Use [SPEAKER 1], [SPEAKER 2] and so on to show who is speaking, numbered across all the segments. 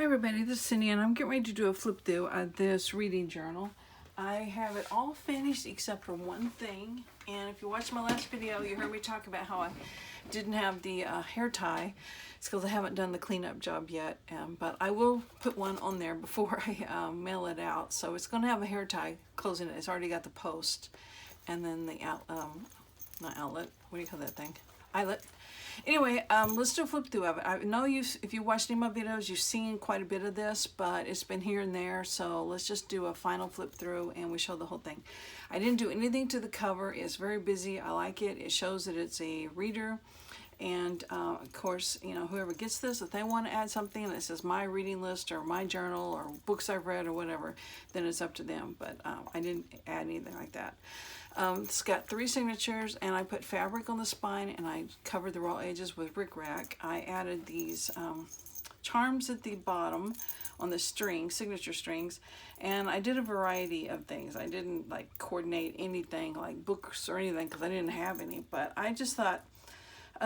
[SPEAKER 1] Hi everybody, this is Cindy and I'm getting ready to do a flip through of this reading journal. I have it all finished except for one thing, and if you watched my last video you heard me talk about how I didn't have the hair tie. It's because I haven't done the cleanup job yet, but I will put one on there before I mail it out. So it's going to have a hair tie closing it. It's already got the post and then the not outlet, what do you call that thing? Eyelet. Anyway, let's do a flip through of it. I know if you watched any of my videos, you've seen quite a bit of this, but it's been here and there, so let's just do a final flip through and we show the whole thing. I didn't do anything to the cover. It's very busy. I like it. It shows that it's a reader, and of course, you know, whoever gets this, if they want to add something that says my reading list or my journal or books I've read or whatever, then it's up to them, but I didn't add anything like that. It's got 3 signatures, and I put fabric on the spine and I covered the raw edges with rickrack. I added these charms at the bottom on the strings, signature strings, and I did a variety of things. I didn't like coordinate anything like books or anything because I didn't have any, but I just thought,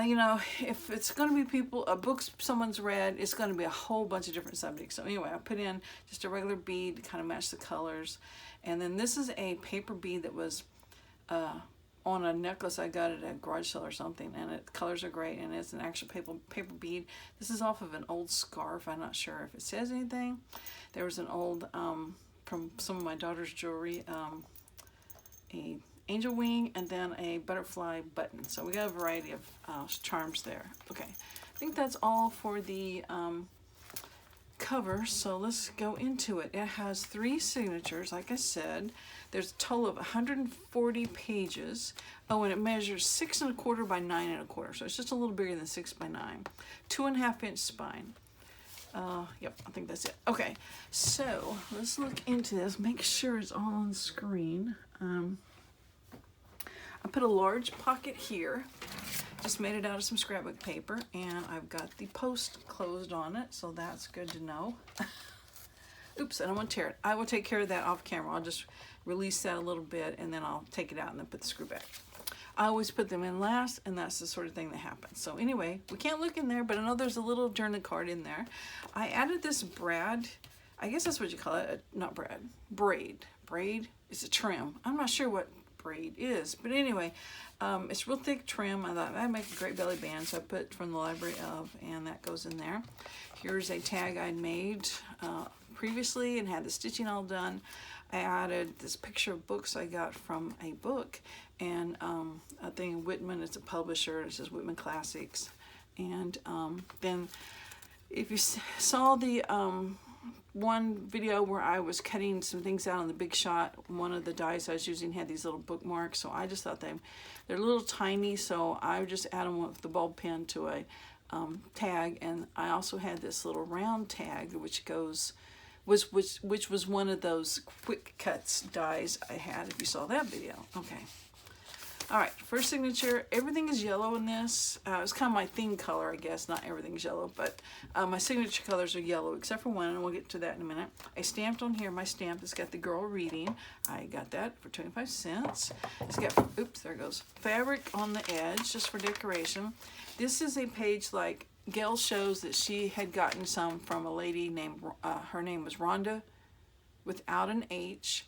[SPEAKER 1] you know, if it's going to be books someone's read, it's going to be a whole bunch of different subjects. So anyway, I put in just a regular bead to kind of match the colors, and then this is a paper bead that was on a necklace I got at a garage sale or something, and the colors are great, and it's an actual paper bead. This is off of an old scarf. I'm not sure if it says anything. There was an old from some of my daughter's jewelry, a angel wing and then a butterfly button. So we got a variety of charms there. Okay, I think that's all for the cover, so let's go into it. It has 3 signatures, like I said. There's a total of 140 pages. Oh, and it measures 6 1/4 by 9 1/4, so it's just a little bigger than 6 by 9. 2.5 inch spine. Yep, I think that's it. Okay, so let's look into this, make sure it's all on screen. I put a large pocket here. Just made it out of some scrapbook paper, and I've got the post closed on it, so that's good to know. Oops, I don't want to tear it. I will take care of that off camera. I'll just release that a little bit, and then I'll take it out and then put the screw back. I always put them in last, and that's the sort of thing that happens. So anyway, we can't look in there, but I know there's a little journal card in there. I added this brad. I guess that's what you call it. Not brad. Braid. Braid is a trim. I'm not sure what braid is, but anyway, it's real thick trim. I thought that'd make a great belly band, so I put from the library of, and that goes in there. Here's a tag I'd made previously and had the stitching all done. I added this picture of books I got from a book, and I think Whitman, it's a publisher, it says Whitman Classics. And then if you saw the one video where I was cutting some things out on the Big Shot, one of the dies I was using had these little bookmarks, so I just thought they're a little tiny, so I would just add them with the ball pen to a tag. And I also had this little round tag which was one of those quick cuts dies I had, if you saw that video. Okay. All right, first signature. Everything is yellow in this. It's kind of my theme color, I guess. Not everything's yellow, but my signature colors are yellow, except for one, and we'll get to that in a minute. I stamped on here my stamp. It's got the girl reading. I got that for 25 cents. It's got, oops, there it goes, fabric on the edge, just for decoration. This is a page like Gail shows that she had gotten some from a lady named, her name was Rhonda, without an H.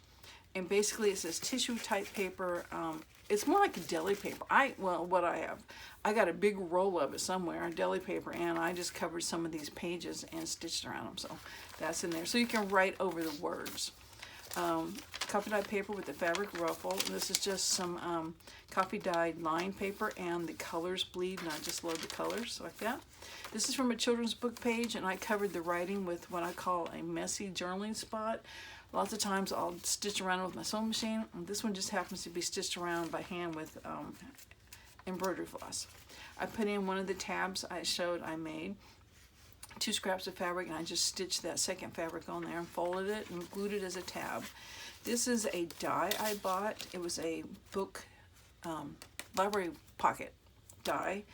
[SPEAKER 1] And basically it says tissue type paper. It's more like a deli paper. What I have, I got a big roll of it somewhere, deli paper, and I just covered some of these pages and stitched around them. So that's in there. So you can write over the words. Coffee dyed paper with the fabric ruffle. And this is just some coffee dyed line paper, and the colors bleed, and I just load the colors like that. This is from a children's book page, and I covered the writing with what I call a messy journaling spot. Lots of times I'll stitch around with my sewing machine, and this one just happens to be stitched around by hand with embroidery floss. I put in one of the tabs I showed I made, 2 scraps of fabric, and I just stitched that second fabric on there and folded it and glued it as a tab. This is a die I bought. It was a book library pocket die,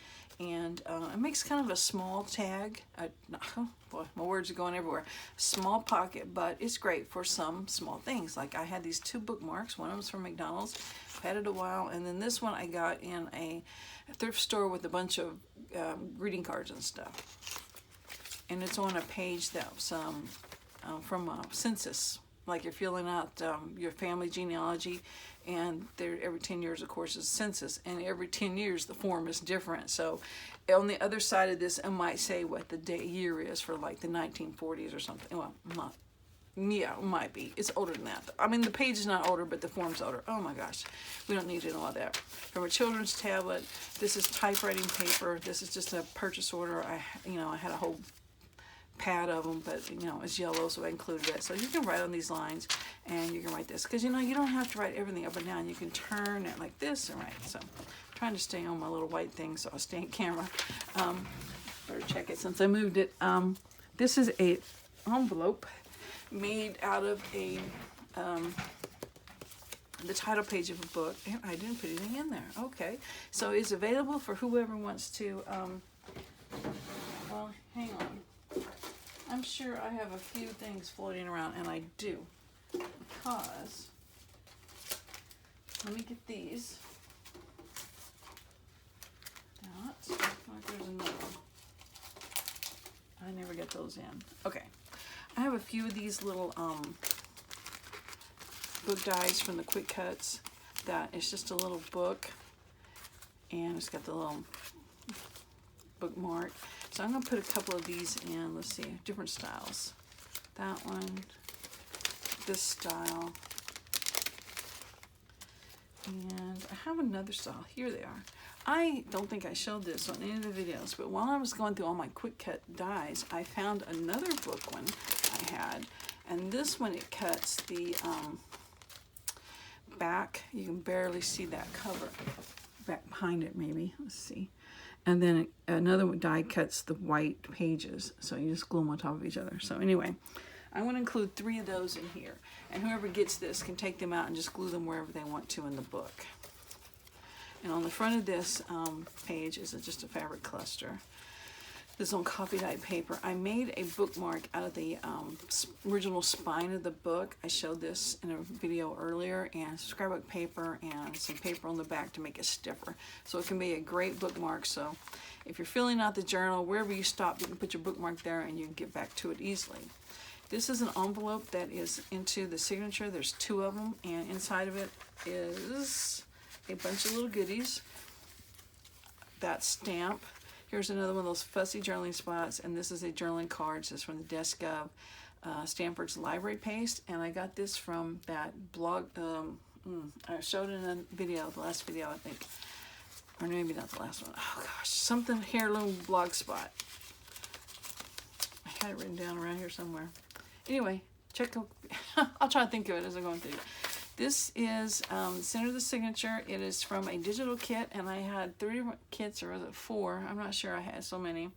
[SPEAKER 1] and it makes kind of a small tag. Boy, my words are going everywhere. Small pocket, but it's great for some small things. Like I had these 2 bookmarks. One of them was from McDonald's. I've had it a while, and then this one I got in a thrift store with a bunch of greeting cards and stuff. and it's on a page that's from a census, like you're filling out your family genealogy, and there every 10 years, of course, is census, and every 10 years the form is different. So on the other side of this, it might say what the year is for like the 1940s or something. Well, not. Yeah, it might be. It's older than that. I mean, the page is not older, but the form's older. Oh my gosh, we don't need to know all that. From a children's tablet, this is typewriting paper. This is just a purchase order. I had a whole pad of them, but it's yellow, so I included it. So you can write on these lines, and you can write this, because you don't have to write everything up and down. You can turn it like this and write. So I'm trying to stay on my little white thing so I'll stay in camera. Better check it since I moved it. This is a envelope made out of the title page of a book, and I didn't put anything in there. Okay, so it's available for whoever wants to. Well, hang on. I'm sure I have a few things floating around, and I do, because let me get these. That, like there's another one. I never get those in. Okay. I have a few of these little book dies from the Quick Cuts. That it's just a little book, and it's got the little bookmark. So I'm going to put a couple of these in. Let's see, different styles. That one, this style, and I have another style. Here they are. I don't think I showed this on any of the videos, but while I was going through all my Quick Cut dies, I found another book one I had, and this one, it cuts the back. You can barely see that cover back behind it, maybe. Let's see. And then another die cuts the white pages, so you just glue them on top of each other. So anyway, I want to include 3 of those in here, and whoever gets this can take them out and just glue them wherever they want to in the book. And on the front of this page is just a fabric cluster. This is on copy dyed paper. I made a bookmark out of the original spine of the book. I showed this in a video earlier, and scrapbook paper and some paper on the back to make it stiffer. So it can be a great bookmark. So if you're filling out the journal, wherever you stop, you can put your bookmark there and you can get back to it easily. This is an envelope that is into the signature. There's 2 of them, and inside of it is a bunch of little goodies. That stamp. Here's another one of those fussy journaling spots, and this is a journaling card. This is from the Desk of Stanford's Library Paste, and I got this from that blog. I showed it in a video, the last video, I think, or maybe not the last one. Oh gosh, something heirloom blog spot. I had it written down around here somewhere. Anyway, check. I'll try to think of it as I'm going through. This is center of the signature. It is from a digital kit, and I had 3 different kits, or was it 4? I'm not sure. I had so many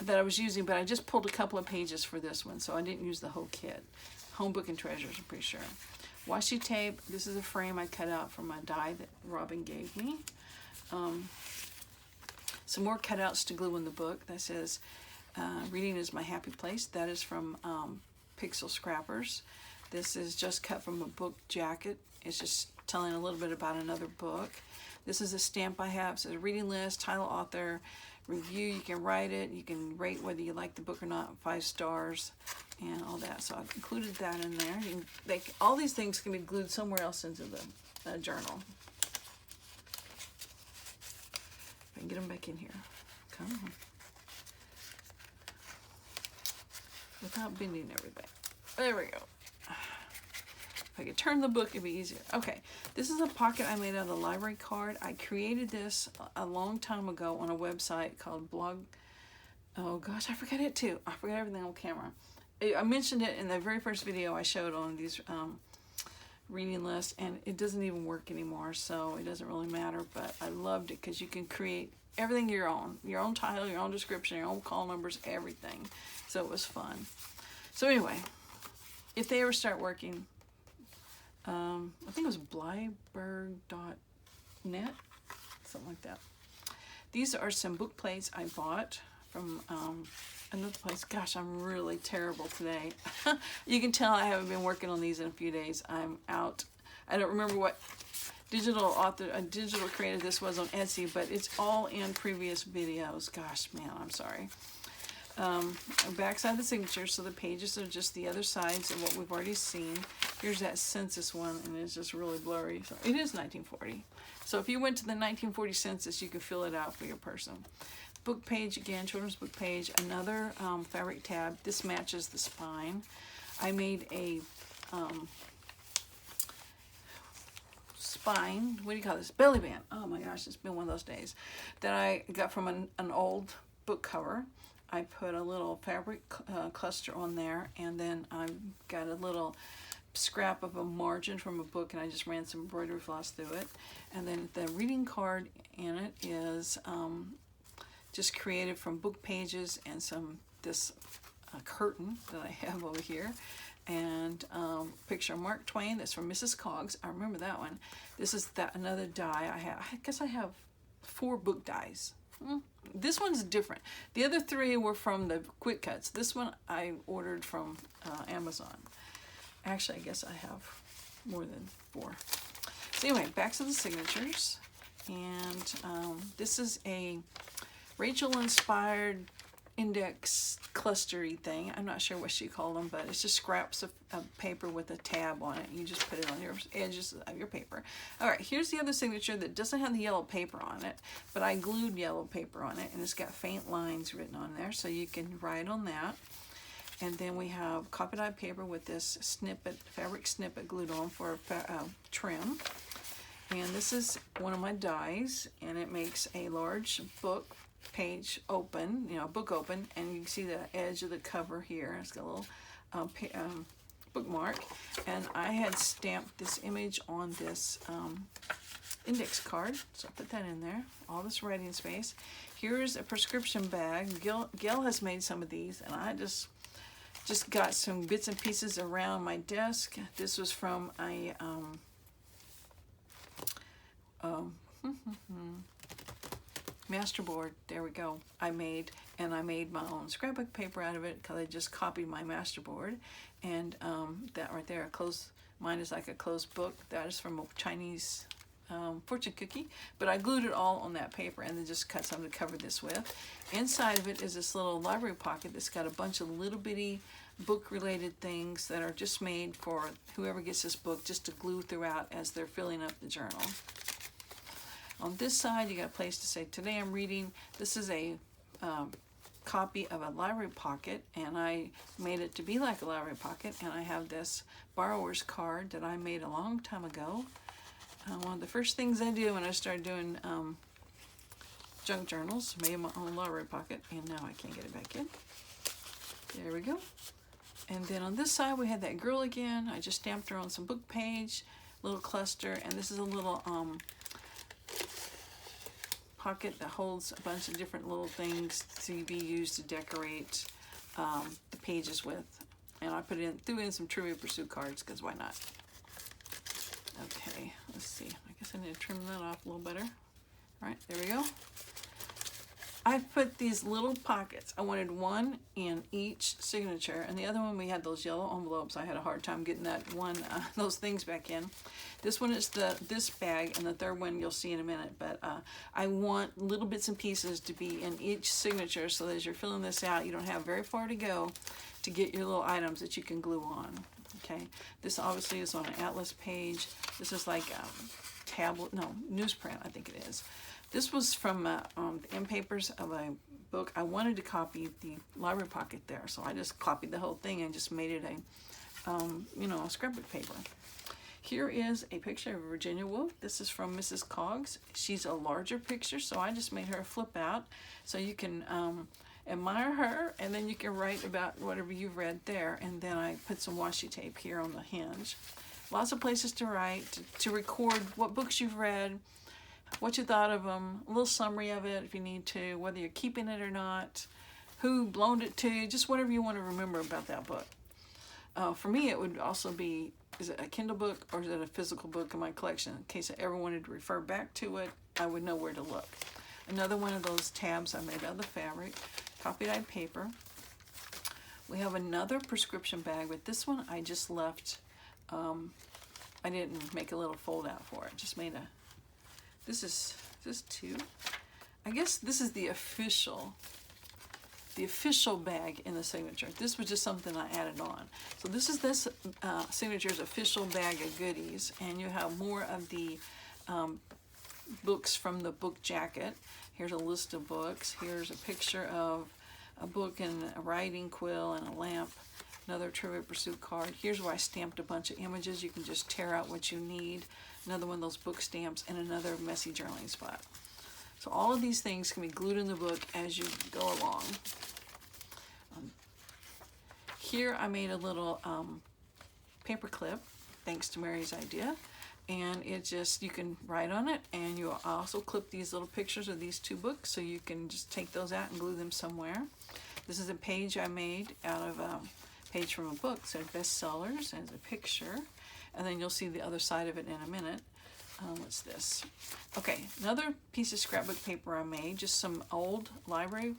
[SPEAKER 1] that I was using, but I just pulled a couple of pages for this one, so I didn't use the whole kit. Home Book and Treasures, I'm pretty sure. Washi tape. This is a frame I cut out from my die that Robin gave me. Some more cutouts to glue in the book. That says, reading is my happy place. That is from Pixel Scrappers. This is just cut from a book jacket. It's just telling a little bit about another book. This is a stamp I have. It says reading list, title, author, review. You can write it. You can rate whether you like the book or not, 5 stars, and all that. So I've included that in there. All these things can be glued somewhere else into the journal. If I can get them back in here. Come on. Without bending everything. There we go. If I could turn the book, it'd be easier. Okay, this is a pocket I made out of a library card. I created this a long time ago on a website called Blog. Oh gosh, I forgot it too. I forgot everything on camera. I mentioned it in the very first video I showed on these reading lists, and it doesn't even work anymore, so it doesn't really matter. But I loved it because you can create everything your own title, your own description, your own call numbers, everything. So it was fun. So anyway, if they ever start working, I think it was Blyberg.net, something like that. These are some book plates I bought from another place. Gosh, I'm really terrible today. You can tell I haven't been working on these in a few days. I'm out. I don't remember what digital creator this was on Etsy, but it's all in previous videos. Gosh, man, I'm sorry. backside of the signature, so the pages are just the other sides of what we've already seen. Here's that census one, and it's just really blurry. So it is 1940. So if you went to the 1940 census, you could fill it out for your person. Book page again, children's book page, another fabric tab. This matches the spine. I made a spine, what do you call this? Belly band. Oh my gosh, it's been one of those days. That I got from an old book cover. I put a little fabric cluster on there, and then I got a little scrap of a margin from a book, and I just ran some embroidery floss through it. And then the reading card in it is just created from book pages and this curtain that I have over here, and picture of Mark Twain. That's from Mrs. Coggs. I remember that one. This is another die I have. I guess I have 4 book dies. This one's different. The other 3 were from the Quick Cuts. This one I ordered from Amazon. Actually, I guess I have more than 4. So anyway, backs of the signatures. And this is a Rachel-inspired index clustery thing. I'm not sure what she called them, but it's just scraps of paper with a tab on it. You just put it on your edges of your paper. All right, here's the other signature that doesn't have the yellow paper on it, but I glued yellow paper on it, and it's got faint lines written on there, so you can write on that. And then we have copy dyed paper with this fabric snippet glued on for trim. And this is one of my dies, and it makes a large book page open, book open, and you can see the edge of the cover here. It's got a little bookmark, and I had stamped this image on this index card, so I put that in there. All this writing space. Here's a prescription bag. Gail has made some of these, and I just got some bits and pieces around my desk. This was from a masterboard. There we go. I made my own scrapbook paper out of it because I just copied my masterboard. And that right there, mine is like a closed book. That is from a Chinese fortune cookie, but I glued it all on that paper and then just cut something to cover this with. Inside of it is this little library pocket that's got a bunch of little bitty book related things that are just made for whoever gets this book just to glue throughout as they're filling up the journal. On this side, you got a place to say, today I'm reading. This is a copy of a library pocket, and I made it to be like a library pocket, and I have this borrower's card that I made a long time ago. One of the first things I did when I started doing junk journals, made my own library pocket, and now I can't get it back in. There we go. And then on this side, we had that girl again. I just stamped her on some book page, little cluster, and this is a little pocket that holds a bunch of different little things to be used to decorate the pages with. And I threw in some Trivia Pursuit cards, because why not? Okay, let's see. I guess I need to trim that off a little better. All right, there we go. I put these little pockets. I wanted one in each signature, and the other one we had those yellow envelopes. I had a hard time getting that one, those things back in. This one is this bag, and the third one you'll see in a minute. But I want little bits and pieces to be in each signature, so that as you're filling this out, you don't have very far to go to get your little items that you can glue on. Okay, this obviously is on an atlas page. This is like newsprint, I think it is. This was from the end papers of a book. I wanted to copy the library pocket there, so I just copied the whole thing and just made it a scrapbook paper. Here is a picture of Virginia Woolf. This is from Mrs. Coggs. She's a larger picture, so I just made her flip out so you can admire her, and then you can write about whatever you've read there. And then I put some washi tape here on the hinge. Lots of places to write, to record what books you've read, what you thought of them, a little summary of it if you need to, whether you're keeping it or not, who loaned it to you, just whatever you want to remember about that book. For me, it would also be, is it a Kindle book or is it a physical book in my collection? In case I ever wanted to refer back to it, I would know where to look. Another one of those tabs I made out of the fabric, copy dyed paper. We have another prescription bag, but this one I just left, I didn't make a little fold out for it, just made a, this is two. I guess this is the official the official bag in the signature. This was just something I added on. So this is this signature's official bag of goodies, and you have more of the books from the book jacket. Here's a list of books. Here's a picture of a book and a writing quill and a lamp. Another Trivial Pursuit card. Here's where I stamped a bunch of images. You can just tear out what you need. Another one of those book stamps, and another messy journaling spot. So all of these things can be glued in the book as you go along. Here I made a little paper clip, thanks to Mary's idea. And it just, you can write on it, and you also clip these little pictures of these two books, so you can just take those out and glue them somewhere. This is a page I made out of a page from a book, so bestsellers as a picture, and then you'll see the other side of it in a minute. What's this? Okay, another piece of scrapbook paper I made, just some old library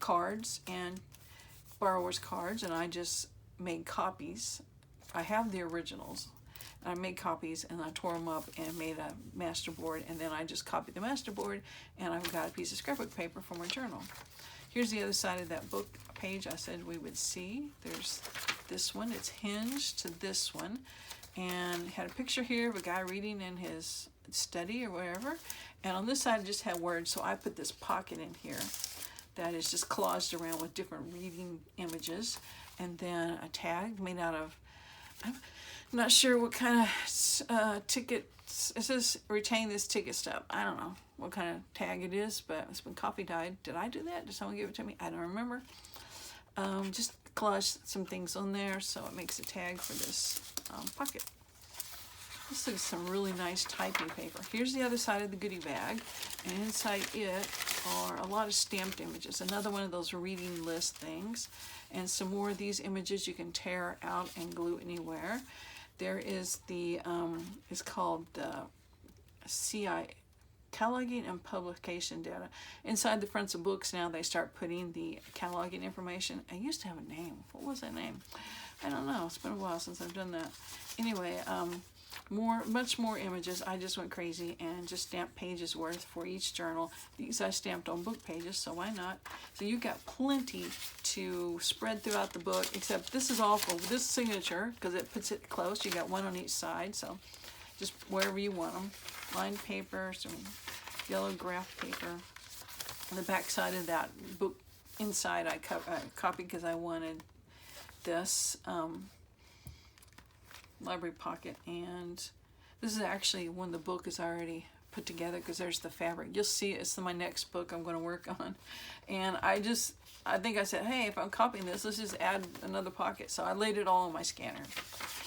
[SPEAKER 1] cards and borrower's cards, and I just made copies. I have the originals. I made copies, and I tore them up and made a master board, and then I just copied the master board, and I've got a piece of scrapbook paper for my journal. Here's the other side of that book page I said we would see. There's this one. It's hinged to this one, and had a picture here of a guy reading in his study or wherever, and on this side I just had words, so I put this pocket in here that is just collaged around with different reading images, and then a tag made out of, I'm not sure what kind of ticket, it says retain this ticket stub. I don't know what kind of tag it is, but it's been coffee dyed. Did I do that? Did someone give it to me? I don't remember. Just collage some things on there so it makes a tag for this pocket. This is some really nice typing paper. Here's the other side of the goodie bag, and inside it are a lot of stamped images. Another one of those reading list things, and some more of these images you can tear out and glue anywhere. There is the, it's called CI, Cataloging and Publication Data. Inside the fronts of books now they start putting the cataloging information. I used to have a name. What was that name? I don't know. It's been a while since I've done that. Anyway, much more images. I just went crazy and just stamped pages worth for each journal. These I stamped on book pages, so why not? So you got plenty to spread throughout the book, except this is all for this signature because it puts it close. You got one on each side, so just wherever you want them. Lined paper, some yellow graph paper. On the back side of that book inside I copied because I wanted this library pocket, and this is actually when the book is already put together because there's the fabric. You'll see it's my next book I'm going to work on, and I think I said, hey, if I'm copying this, let's just add another pocket. So I laid it all on my scanner.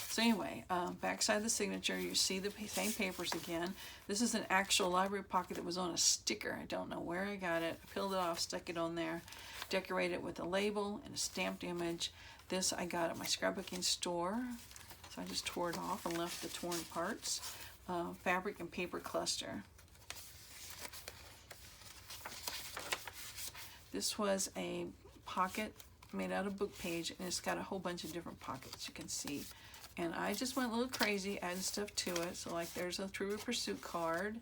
[SPEAKER 1] So anyway, backside the signature, you see the same papers again. This is an actual library pocket that was on a sticker. I don't know where I got it. I peeled it off, stuck it on there, decorated it with a label and a stamped image. This I got at my scrapbooking store. So I just tore it off and left the torn parts. Fabric and paper cluster. This was a pocket made out of book page, and it's got a whole bunch of different pockets you can see. And I just went a little crazy adding stuff to it. So like there's a Trivial Pursuit card,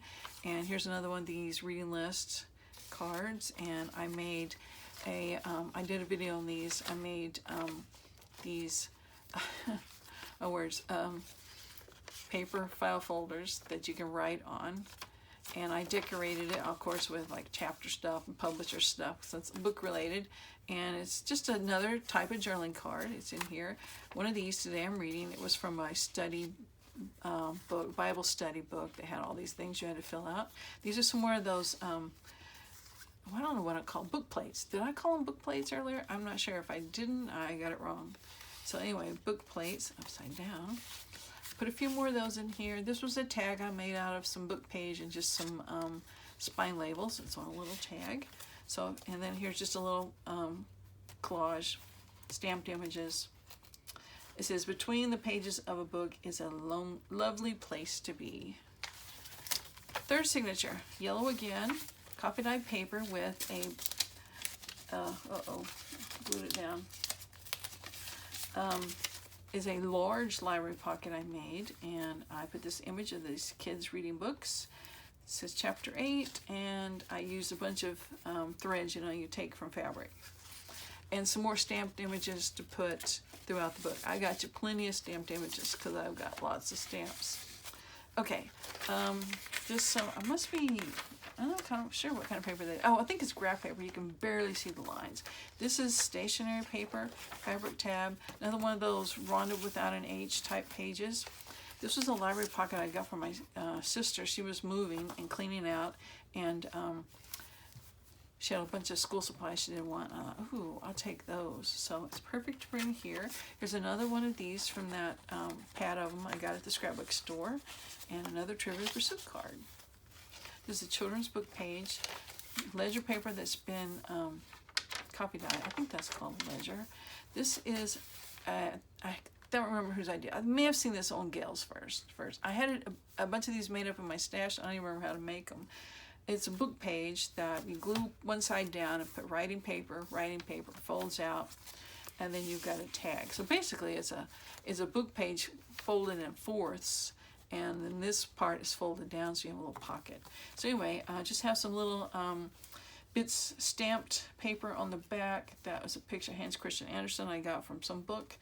[SPEAKER 1] and here's another one of these reading list cards, and I made a, I did a video on these. I made these paper file folders that you can write on, and I decorated it of course with like chapter stuff and publisher stuff since it's book related, and it's just another type of journaling card. It's in here. One of these today I'm reading. It was from my study book, Bible study book. They had all these things you had to fill out. These are some more of those I don't know what I call book plates. Did I call them book plates earlier? I'm not sure. If I didn't, I got it wrong. So anyway, book plates upside down. Put a few more of those in here. This was a tag I made out of some book page and just some spine labels. It's on a little tag. So, and then here's just a little collage, stamped images. It says, between the pages of a book is a lovely place to be. Third signature, yellow again, copy dyed paper with a, glued it down. Is a large library pocket I made, and I put this image of these kids reading books. says chapter 8, and I used a bunch of threads, you know, you take from fabric. And some more stamped images to put throughout the book. I got you plenty of stamped images because I've got lots of stamps. Okay, I must be, I'm not kind of sure what kind of paper that is. Oh, I think it's graph paper. You can barely see the lines. This is stationery paper, fabric tab, another one of those Rhonda without an H type pages. This was a library pocket I got from my sister. She was moving and cleaning out, and she had a bunch of school supplies she didn't want. I thought, ooh, I'll take those. So it's perfect to bring here. Here's another one of these from that pad of them I got at the scrapbook store, and another Trivia Pursuit card. This is a children's book page, ledger paper that's been copy dyed. I think that's called ledger. This is, I don't remember whose idea. I may have seen this on Gail's first. I had a bunch of these made up in my stash. I don't even remember how to make them. It's a book page that you glue one side down and put writing paper folds out, and then you've got a tag. So basically it's a book page folded in fourths, and then this part is folded down so you have a little pocket. So anyway, just have some little bits stamped paper on the back. That was a picture of Hans Christian Andersen I got from some book.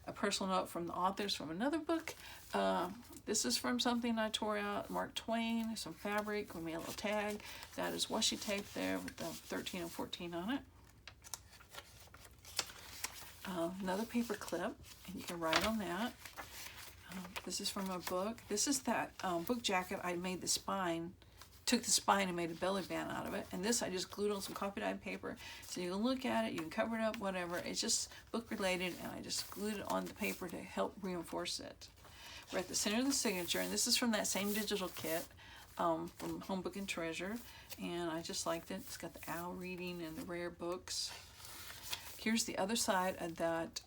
[SPEAKER 1] A personal note from the authors from another book. This is from something I tore out, Mark Twain, some fabric, we made a little tag. That is washi tape there with the 13 and 14 on it. Another paper clip, and you can write on that. This is from a book. This is that book jacket. I made the spine, took the spine and made a belly band out of it. And this I just glued on some copy dyed paper. So you can look at it, you can cover it up, whatever. It's just book related, and I just glued it on the paper to help reinforce it. We're at the center of the signature, and this is from that same digital kit from Home Book and Treasure. And I just liked it. It's got the owl reading and the rare books. Here's the other side of that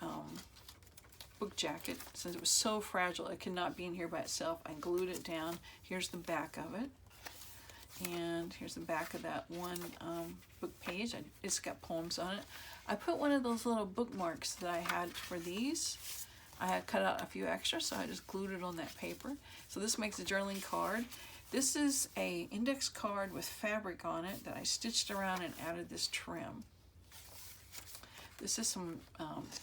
[SPEAKER 1] book jacket. Since it was so fragile, it could not be in here by itself, I glued it down. Here's the back of it. And here's the back of that one book page. It's got poems on it. I put one of those little bookmarks that I had for these. I had cut out a few extras, so I just glued it on that paper. So this makes a journaling card. This is a index card with fabric on it that I stitched around and added this trim. This is some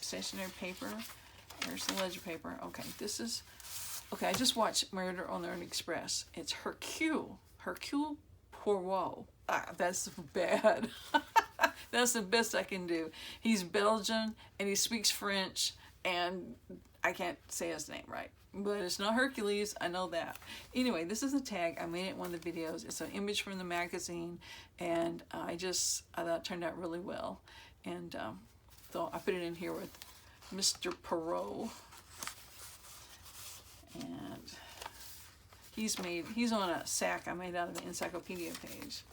[SPEAKER 1] stationery paper. There's the ledger paper. Okay, this is, okay, I just watched Murder on the Orient Express. It's Hercule Poirot. Ah, that's bad. That's the best I can do. He's Belgian, and he speaks French, and I can't say his name right. But it's not Hercules, I know that. Anyway, this is a tag. I made it in one of the videos. It's an image from the magazine, and I thought it turned out really well. And so I put it in here with Mr. Poirot. And he's on a sack I made out of the encyclopedia page.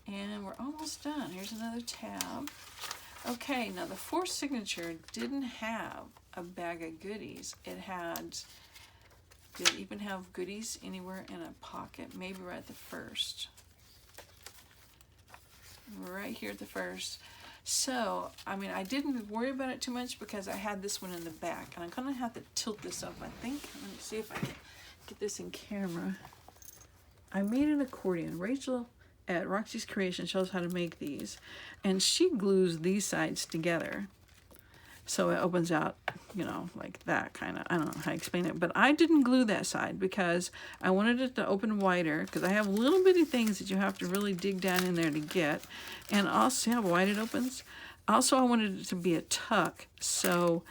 [SPEAKER 1] And we're almost done. Here's another tab. Okay, now the fourth signature didn't have a bag of goodies. Did it even have goodies anywhere in a pocket? Maybe right at the first. Right here at the first. So, I mean, I didn't worry about it too much because I had this one in the back. And I'm going to have to tilt this up, I think. Let me see if I can get this in camera. I made an accordion. Rachel at Roxy's Creation shows how to make these. And she glues these sides together. So it opens out, you know, like that kind of. I don't know how to explain it. But I didn't glue that side because I wanted it to open wider. Because I have little bitty things that you have to really dig down in there to get. And also, see how wide it opens? Also, I wanted it to be a tuck. So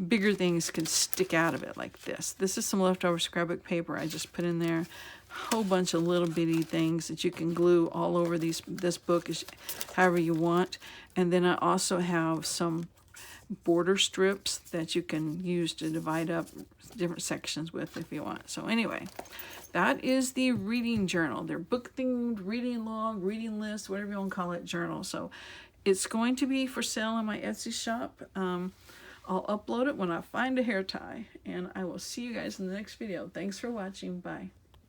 [SPEAKER 1] bigger things can stick out of it like this. This is some leftover scrapbook paper I just put in there. Whole bunch of little bitty things that you can glue all over this book however you want. And then I also have some border strips that you can use to divide up different sections with if you want. So anyway, that is the reading journal. They're book themed, reading log, reading list, whatever you want to call it, journal. So it's going to be for sale in my Etsy shop. I'll upload it when I find a hair tie, and I will see you guys in the next video. Thanks for watching. Bye.